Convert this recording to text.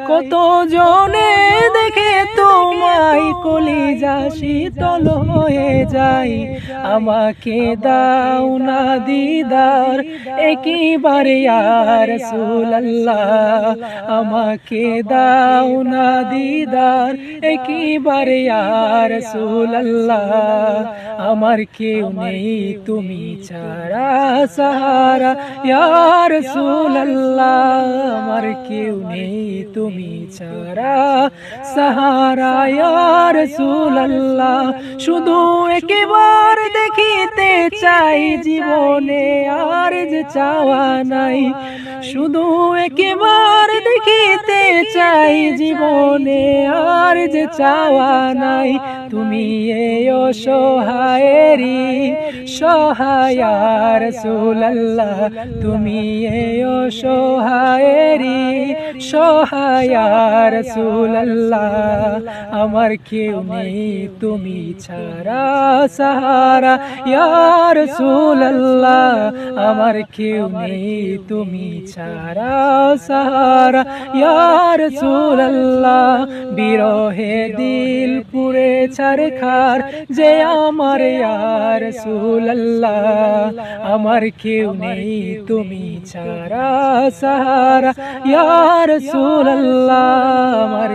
কত জনে দেখে তোমায় কলিজা শীতল হয়ে যায়। আমাকে দাও না দিদার একেবারে ইয়া রাসূলুল্লাহ, আমাকে দাও না দিদার একেবারে ইয়া রাসূলুল্লাহ। আমার কেউ নেই তুমি ছাড়া সাহারা ইয়া রাসূলুল্লাহ, আমার কেউ নেই তুমি ছাড়া সাহারা ইয়া রাসূলুল্লাহ। শুধু একবার দেখিতে চাই জীবনে আর যে চাওয়া নাই, শুধু একবার দেখিতে চাই জীবনে আর যে চাওয়া নাই। তুমি এই অসহায়েরই সহায় ইয়া রাসূলুল্লাহ, তুমি এই অসহায়েরই সহায় ইয়া রাসূলুল্লাহ। আমার কেউ নেই তুমি ছাড়া সাহারা ইয়া রাসূলুল্লাহ, আমার কেউ নেই তুমি ছাড়া সাহারা ইয়া রাসূলুল্লাহ। বিরহে দিল পুড়ে ছারখার যে আমার ইয়া রাসূলুল্লাহ, আমার কেউ নেই তুমি ছাড়া সাহারা ইয়া রাসূলুল্লাহ, আমার